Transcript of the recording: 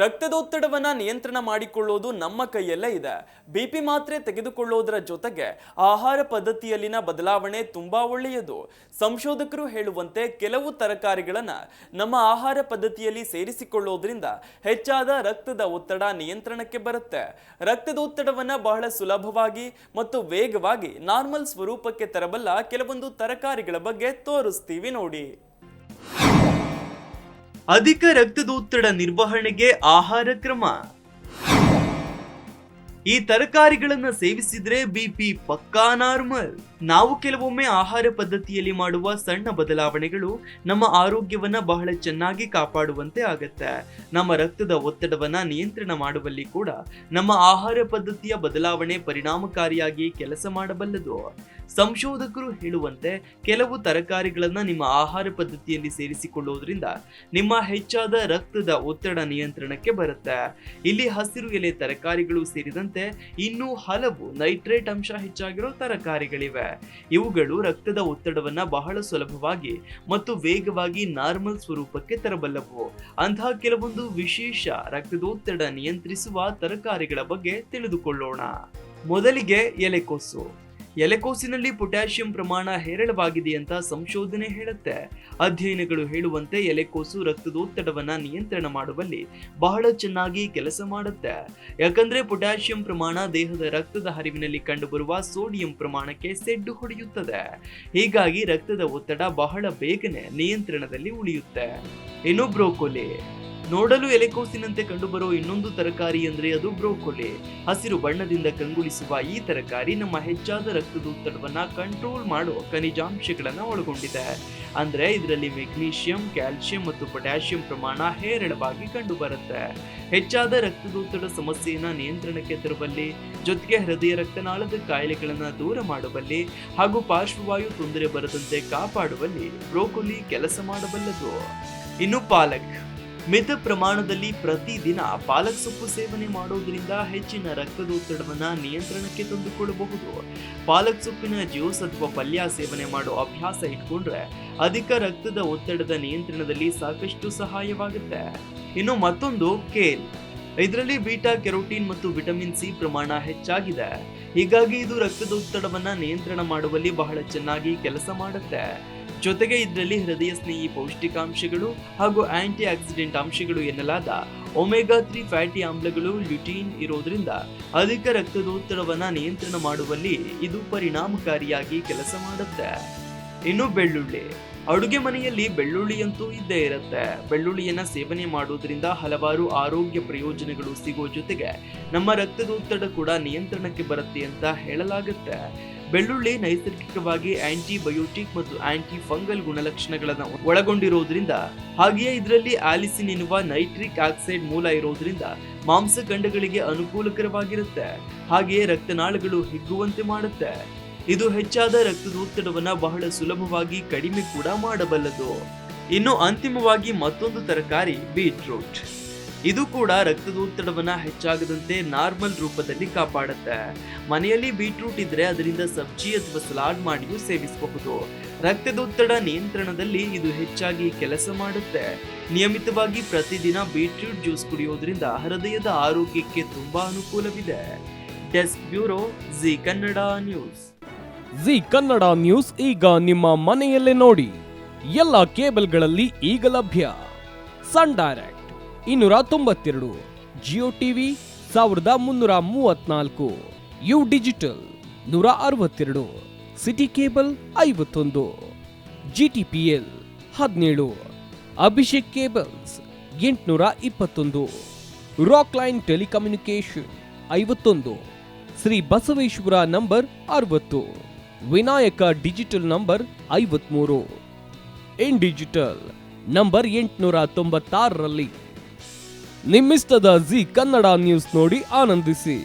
ರಕ್ತದೊತ್ತಡವನ್ನ ನಿಯಂತ್ರಣ ಮಾಡಿಕೊಳ್ಳೋದು ನಮ್ಮ ಕೈಯಲ್ಲೇ ಇದೆ. ಬಿಪಿ ಮಾತ್ರೆ ತೆಗೆದುಕೊಳ್ಳೋದರ ಜೊತೆಗೆ ಆಹಾರ ಪದ್ಧತಿಯಲ್ಲಿನ ಬದಲಾವಣೆ ತುಂಬಾ ಒಳ್ಳೆಯದು. ಸಂಶೋಧಕರು ಹೇಳುವಂತೆ ಕೆಲವು ತರಕಾರಿಗಳನ್ನ ನಮ್ಮ ಆಹಾರ ಪದ್ಧತಿಯಲ್ಲಿ ಸೇರಿಸಿಕೊಳ್ಳೋದ್ರಿಂದ ಹೆಚ್ಚಾದ ರಕ್ತದ ಒತ್ತಡ ನಿಯಂತ್ರಣಕ್ಕೆ ಬರುತ್ತೆ. ರಕ್ತದೊತ್ತಡವನ್ನ ಬಹಳ ಸುಲಭವಾಗಿ ಮತ್ತು ವೇಗವಾಗಿ ನಾರ್ಮಲ್ ಸ್ವರೂಪಕ್ಕೆ ತರಬಲ್ಲ ಕೆಲವೊಂದು ತರಕಾರಿಗಳ ಬಗ್ಗೆ ತೋರಿಸ್ತೀವಿ ನೋಡಿ. ಅಧಿಕ ರಕ್ತದೊತ್ತಡ ನಿರ್ವಹಣೆಗೆ ಆಹಾರ ಕ್ರಮ. ಈ ತರಕಾರಿಗಳನ್ನ ಸೇವಿಸಿದ್ರೆ ಬಿಪಿ ಪಕ್ಕಾ ನಾರ್ಮಲ್. ನಾವು ಕೆಲವೊಮ್ಮೆ ಆಹಾರ ಪದ್ಧತಿಯಲ್ಲಿ ಮಾಡುವ ಸಣ್ಣ ಬದಲಾವಣೆಗಳು ನಮ್ಮ ಆರೋಗ್ಯವನ್ನ ಬಹಳ ಚೆನ್ನಾಗಿ ಕಾಪಾಡುವಂತೆ ಆಗತ್ತೆ. ನಮ್ಮ ರಕ್ತದ ಒತ್ತಡವನ್ನ ನಿಯಂತ್ರಣ ಮಾಡುವಲ್ಲಿ ಕೂಡ ನಮ್ಮ ಆಹಾರ ಪದ್ಧತಿಯ ಬದಲಾವಣೆ ಪರಿಣಾಮಕಾರಿಯಾಗಿ ಕೆಲಸ ಮಾಡಬಲ್ಲದು. ಸಂಶೋಧಕರು ಹೇಳುವಂತೆ ಕೆಲವು ತರಕಾರಿಗಳನ್ನ ನಿಮ್ಮ ಆಹಾರ ಪದ್ಧತಿಯಲ್ಲಿ ಸೇರಿಸಿಕೊಳ್ಳುವುದರಿಂದ ನಿಮ್ಮ ಹೆಚ್ಚಾದ ರಕ್ತದ ಒತ್ತಡ ನಿಯಂತ್ರಣಕ್ಕೆ ಬರುತ್ತೆ. ಇಲ್ಲಿ ಹಸಿರು ಎಲೆ ತರಕಾರಿಗಳು ಸೇರಿದಂತೆ ಇನ್ನೂ ಹಲವು ನೈಟ್ರೇಟ್ ಅಂಶ ಹೆಚ್ಚಾಗಿರೋ ತರಕಾರಿಗಳಿವೆ. ಇವುಗಳು ರಕ್ತದ ಒತ್ತಡವನ್ನ ಬಹಳ ಸುಲಭವಾಗಿ ಮತ್ತು ವೇಗವಾಗಿ ನಾರ್ಮಲ್ ಸ್ವರೂಪಕ್ಕೆ ತರಬಲ್ಲವು. ಅಂತಹ ಕೆಲವೊಂದು ವಿಶೇಷ ರಕ್ತದೊತ್ತಡ ನಿಯಂತ್ರಿಸುವ ತರಕಾರಿಗಳ ಬಗ್ಗೆ ತಿಳಿದುಕೊಳ್ಳೋಣ. ಮೊದಲಿಗೆ ಎಲೆಕೋಸು. ಎಲೆಕೋಸಿನಲ್ಲಿ ಪೊಟ್ಯಾಷಿಯಂ ಪ್ರಮಾಣ ಹೇರಳವಾಗಿದೆ ಅಂತ ಸಂಶೋಧನೆ ಹೇಳುತ್ತೆ. ಅಧ್ಯಯನಗಳು ಹೇಳುವಂತೆ ಎಲೆಕೋಸು ರಕ್ತದೊತ್ತಡವನ್ನ ನಿಯಂತ್ರಣ ಮಾಡುವಲ್ಲಿ ಬಹಳ ಚೆನ್ನಾಗಿ ಕೆಲಸ ಮಾಡುತ್ತೆ. ಯಾಕಂದ್ರೆ ಪೊಟ್ಯಾಷಿಯಂ ಪ್ರಮಾಣ ದೇಹದ ರಕ್ತದ ಹರಿವಿನಲ್ಲಿ ಕಂಡುಬರುವ ಸೋಡಿಯಂ ಪ್ರಮಾಣಕ್ಕೆ ಸೆಡ್ಡು ಹೊಡೆಯುತ್ತದೆ. ಹೀಗಾಗಿ ರಕ್ತದ ಒತ್ತಡ ಬಹಳ ಬೇಗನೆ ನಿಯಂತ್ರಣದಲ್ಲಿ ಉಳಿಯುತ್ತೆ. ಇನ್ನು ಬ್ರೋಕೊಲಿ. ನೋಡಲು ಎಲೆಕೋಸಿನಂತೆ ಕಂಡುಬರೋ ಇನ್ನೊಂದು ತರಕಾರಿ ಅಂದ್ರೆ ಅದು ಬ್ರೋಕೊಲಿ. ಹಸಿರು ಬಣ್ಣದಿಂದ ಕಂಗೊಳಿಸುವ ಈ ತರಕಾರಿ ನಮ್ಮ ಹೆಚ್ಚಾದ ರಕ್ತದೊತ್ತಡವನ್ನ ಕಂಟ್ರೋಲ್ ಮಾಡೋ ಖನಿಜಾಂಶಗಳನ್ನ ಒಳಗೊಂಡಿದೆ. ಅಂದ್ರೆ ಇದರಲ್ಲಿ ಮೆಗ್ನೀಷಿಯಂ, ಕ್ಯಾಲ್ಸಿಯಂ ಮತ್ತು ಪೊಟ್ಯಾಷಿಯಂ ಪ್ರಮಾಣ ಹೇರಳವಾಗಿ ಕಂಡು ಬರುತ್ತೆ. ಹೆಚ್ಚಾದ ರಕ್ತದೊತ್ತಡ ಸಮಸ್ಯೆಯನ್ನ ನಿಯಂತ್ರಣಕ್ಕೆ ತರುವಲ್ಲಿ, ಜೊತೆಗೆ ಹೃದಯ ರಕ್ತನಾಳದ ಕಾಯಿಲೆಗಳನ್ನ ದೂರ ಮಾಡುವಲ್ಲಿ ಹಾಗೂ ಪಾರ್ಶ್ವವಾಯು ತೊಂದರೆ ಬರದಂತೆ ಕಾಪಾಡುವಲ್ಲಿ ಬ್ರೋಕೊಲಿ ಕೆಲಸ ಮಾಡಬಲ್ಲದು. ಇನ್ನು ಪಾಲಕ್. ಮಿತ ಪ್ರಮಾಣದಲ್ಲಿ ಪ್ರತಿದಿನ ಪಾಲಕ್ ಸೊಪ್ಪು ಸೇವನೆ ಮಾಡೋದ್ರಿಂದ ಹೆಚ್ಚಿನ ರಕ್ತದೊತ್ತಡವನ್ನ ನಿಯಂತ್ರಣಕ್ಕೆ ತಂದುಕೊಳ್ಳಬಹುದು. ಪಾಲಕ್ ಸೊಪ್ಪಿನ ಜ್ಯೂಸ್ ಅಥವಾ ಪಲ್ಯ ಸೇವನೆ ಮಾಡೋ ಅಭ್ಯಾಸ ಇಟ್ಕೊಂಡ್ರೆ ಅಧಿಕ ರಕ್ತದ ಒತ್ತಡದ ನಿಯಂತ್ರಣದಲ್ಲಿ ಸಾಕಷ್ಟು ಸಹಾಯವಾಗುತ್ತೆ. ಇನ್ನು ಮತ್ತೊಂದು ಕೇಲ್. ಇದರಲ್ಲಿ ಬೀಟಾ ಕೆರೋಟಿನ್ ಮತ್ತು ವಿಟಮಿನ್ ಸಿ ಪ್ರಮಾಣ ಹೆಚ್ಚಾಗಿದೆ. ಹೀಗಾಗಿ ಇದು ರಕ್ತದೊತ್ತಡವನ್ನ ನಿಯಂತ್ರಣ ಮಾಡುವಲ್ಲಿ ಬಹಳ ಚೆನ್ನಾಗಿ ಕೆಲಸ ಮಾಡುತ್ತೆ. ಜೊತೆಗೆ ಇದರಲ್ಲಿ ಹೃದಯ ಸ್ನೇಹಿ ಪೌಷ್ಟಿಕಾಂಶಗಳು ಹಾಗೂ ಆಂಟಿ ಆಕ್ಸಿಡೆಂಟ್ ಅಂಶಗಳು ಎನ್ನಲಾದ ಒಮೆಗಾ 3 ಫ್ಯಾಟಿ ಆಮ್ಲಗಳು, ಲ್ಯೂಟೀನ್ ಇರೋದ್ರಿಂದ ಅಧಿಕ ರಕ್ತದೊತ್ತಡವನ್ನ ನಿಯಂತ್ರಣ ಮಾಡುವಲ್ಲಿ ಇದು ಪರಿಣಾಮಕಾರಿಯಾಗಿ ಕೆಲಸ ಮಾಡುತ್ತೆ. ಇನ್ನು ಬೆಳ್ಳುಳ್ಳಿ. ಅಡುಗೆ ಮನೆಯಲ್ಲಿ ಬೆಳ್ಳುಳ್ಳಿಯಂತೂ ಇದ್ದೇ ಇರುತ್ತೆ. ಬೆಳ್ಳುಳ್ಳಿಯನ್ನ ಸೇವನೆ ಮಾಡೋದ್ರಿಂದ ಹಲವಾರು ಆರೋಗ್ಯ ಪ್ರಯೋಜನಗಳು ಸಿಗೋ ಜೊತೆಗೆ ನಮ್ಮ ರಕ್ತದೊತ್ತಡ ಕೂಡ ನಿಯಂತ್ರಣಕ್ಕೆ ಬರುತ್ತೆ ಅಂತ ಹೇಳಲಾಗುತ್ತೆ. ಬೆಳ್ಳುಳ್ಳಿ ನೈಸರ್ಗಿಕವಾಗಿ ಆಂಟಿಬಯೋಟಿಕ್ ಮತ್ತು ಆಂಟಿ ಫಂಗಲ್ ಗುಣಲಕ್ಷಣಗಳನ್ನು ಒಳಗೊಂಡಿರೋದ್ರಿಂದ, ಹಾಗೆಯೇ ಇದರಲ್ಲಿ ಆಲಿಸಿನ್ ಎನ್ನುವ ನೈಟ್ರಿಕ್ ಆಕ್ಸೈಡ್ ಮೂಲ ಇರೋದ್ರಿಂದ ಮಾಂಸಖಂಡಗಳಿಗೆ ಅನುಕೂಲಕರವಾಗಿರುತ್ತೆ. ಹಾಗೆಯೇ ರಕ್ತನಾಳಗಳು ಹಿಗ್ಗುವಂತೆ ಮಾಡುತ್ತೆ. ಇದು ಹೆಚ್ಚಾದ ರಕ್ತದೊತ್ತಡವನ್ನ ಬಹಳ ಸುಲಭವಾಗಿ ಕಡಿಮೆ ಕೂಡ ಮಾಡಬಲ್ಲದು. ಇನ್ನು ಅಂತಿಮವಾಗಿ ಮತ್ತೊಂದು ತರಕಾರಿ ಬೀಟ್ರೂಟ್. ಇದು ಕೂಡ ರಕ್ತದೊತ್ತಡವನ್ನ ಹೆಚ್ಚಾಗದಂತೆ ನಾರ್ಮಲ್ ರೂಪದಲ್ಲಿ ಕಾಪಾಡುತ್ತೆ. ಮನೆಯಲ್ಲಿ ಬೀಟ್ರೂಟ್ ಇದ್ರೆ ಅದರಿಂದ ಸಬ್ಜಿ ಅಥವಾ ಸಲಾಡ್ ಮಾಡಿಯೂ ಸೇವಿಸಬಹುದು. ರಕ್ತದೊತ್ತಡ ನಿಯಂತ್ರಣದಲ್ಲಿ ಇದು ಹೆಚ್ಚಾಗಿ ಕೆಲಸ ಮಾಡುತ್ತೆ. ನಿಯಮಿತವಾಗಿ ಪ್ರತಿದಿನ ಬೀಟ್ರೂಟ್ ಜ್ಯೂಸ್ ಕುಡಿಯೋದ್ರಿಂದ ಹೃದಯದ ಆರೋಗ್ಯಕ್ಕೆ ತುಂಬಾ ಅನುಕೂಲವಿದೆ. Desk bureau, Zee Kannada news. Zee Kannada news ಈಗ ನಿಮ್ಮ ಮನೆಯಲ್ಲೇ ನೋಡಿ. ಎಲ್ಲ ಕೇಬಲ್ಗಳಲ್ಲಿ ಈಗ ಲಭ್ಯ. Sun Direct 292, Jio TV 1334, U Digital 162, City Cable 51, GTPL 17, Abhishek cables 821, Rock Line telecommunication 51, Shri Basaveshwara number 60, Vinayaka digital number 53, in digital number 896ರಲ್ಲಿ. ನಿಮ್ಮಿಷ್ಟದ ಜಿ ಕನ್ನಡ ನ್ಯೂಸ್ ನೋಡಿ ಆನಂದಿಸಿ.